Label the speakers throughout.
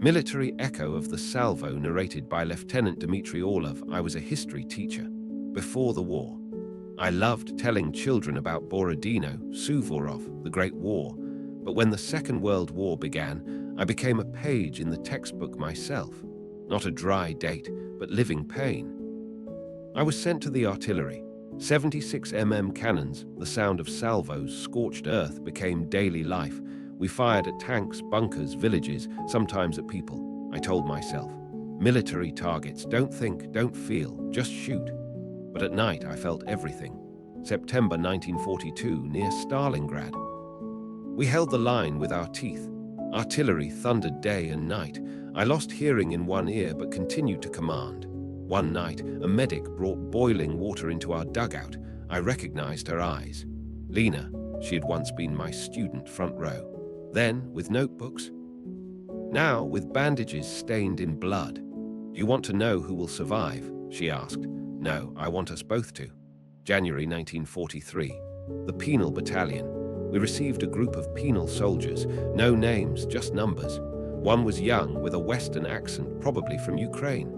Speaker 1: Military echo of the Salvo narrated by Lieutenant Dmitry Orlov. I was a history teacher. Before the war, I loved telling children about Borodino, Suvorov, the Great War, but when the Second World War began, I became a page in the textbook myself. Not a dry date, but living pain. I was sent to the artillery. 76 cannons, the sound of salvos, scorched earth became daily life. We fired at tanks, bunkers, villages, sometimes at people. I told myself, military targets, don't think, don't feel, just shoot. But at night I felt everything. September 1942, near Stalingrad. We held the line with our teeth. Artillery thundered day and night. I lost hearing in one ear but continued to command. One night, a medic brought boiling water into our dugout. I recognized her eyes. Lena, she had once been my student front row. Then, with notebooks. Now, with bandages stained in blood. Do you want to know who will survive? She asked. No, I want us both to. January 1943. The Penal Battalion. We received a group of penal soldiers. No names, just numbers. One was young, with a Western accent, probably from Ukraine.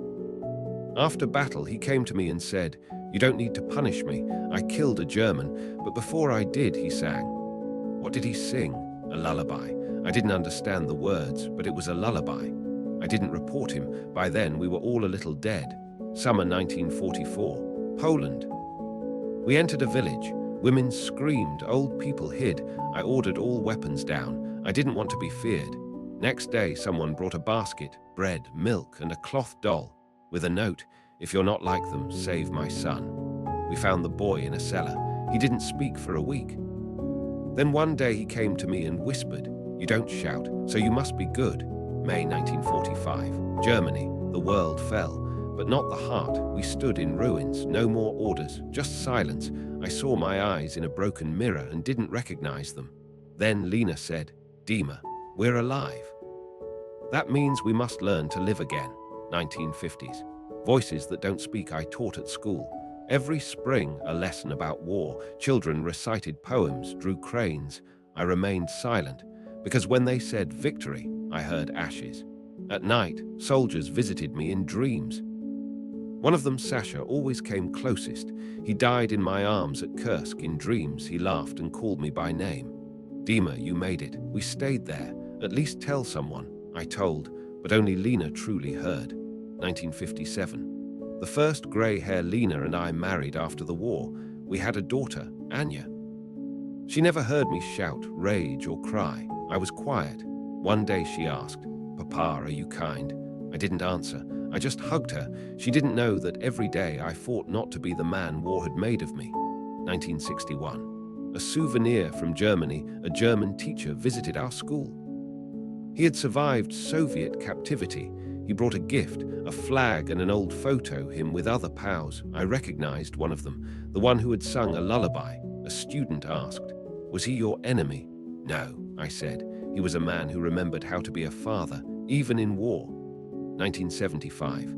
Speaker 1: After battle, he came to me and said, "You don't need to punish me. I killed a German, but before I did," he sang. What did he sing? A lullaby. I didn't understand the words, but it was a lullaby. I didn't report him. By then, we were all a little dead. Summer 1944. Poland. We entered a village. Women screamed, old people hid. I ordered all weapons down. I didn't want to be feared. Next day, someone brought a basket, bread, milk, and a cloth doll, with a note, "If you're not like them, save my son." We found the boy in a cellar. He didn't speak for a week. Then one day he came to me and whispered, "You don't shout, so you must be good." May 1945. Germany. The world fell, but not the heart. We stood in ruins, no more orders, just silence. I saw my eyes in a broken mirror and didn't recognize them. Then Lena said, "Dima, we're alive. That means we must learn to live again." 1950s. Voices that don't speak I taught at school. Every spring, a lesson about war. Children recited poems, drew cranes. I remained silent, because when they said victory, I heard ashes. At night, soldiers visited me in dreams. One of them, Sasha, always came closest. He died in my arms at Kursk. In dreams, he laughed and called me by name. "Dima, you made it. We stayed there. At least tell someone." I told, but only Lena truly heard. 1957. The first grey-hair Lena and I married after the war. We had a daughter, Anya. She never heard me shout, rage, or cry. I was quiet. One day she asked, "Papa, are you kind?" I didn't answer. I just hugged her. She didn't know that every day I fought not to be the man war had made of me. 1961. A souvenir from Germany. A German teacher visited our school. He had survived Soviet captivity. He brought a gift, a flag and an old photo, him with other pals. I recognized one of them, the one who had sung a lullaby. A student asked, "Was he your enemy?" "No," I said. "He was a man who remembered how to be a father, even in war." 1975.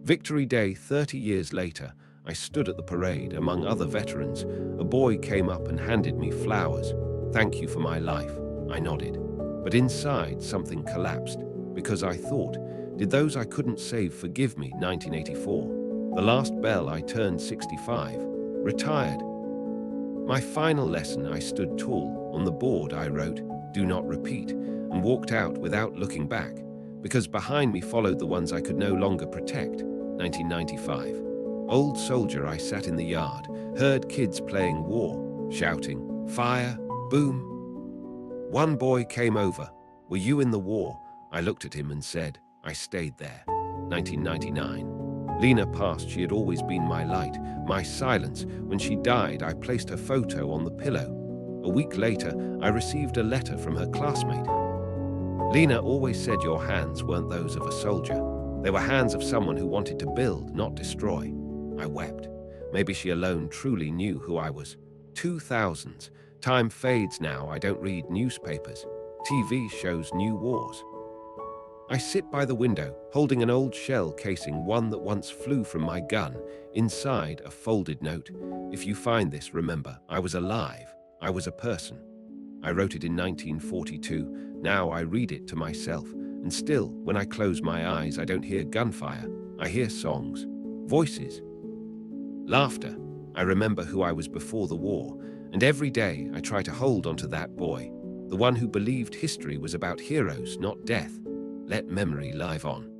Speaker 1: Victory Day 30 years later, I stood at the parade among other veterans. A boy came up and handed me flowers. "Thank you for my life." I nodded. But inside, something collapsed, because I thought, did those I couldn't save forgive me? 1984. The last bell I turned 65. Retired. My final lesson, I stood tall. On the board I wrote, "Do not repeat," and walked out without looking back, because behind me followed the ones I could no longer protect. 1995. Old soldier, I sat in the yard, heard kids playing war, shouting, "Fire, boom." One boy came over. "Were you in the war?" I looked at him and said, "I stayed there." 1999. Lena passed. She had always been my light, my silence. When she died, I placed her photo on the pillow. A week later, I received a letter from her classmate. Lena always said your hands weren't those of a soldier. They were hands of someone who wanted to build, not destroy. I wept. Maybe she alone truly knew who I was. 2000s. Time fades now. I don't read newspapers. TV shows new wars. I sit by the window, holding an old shell casing, one that once flew from my gun. Inside, a folded note. "If you find this, remember, I was alive. I was a person." I wrote it in 1942. Now I read it to myself. And still, when I close my eyes, I don't hear gunfire. I hear songs, voices, laughter. I remember who I was before the war, and every day I try to hold onto that boy, the one who believed history was about heroes, not death. Let memory live on.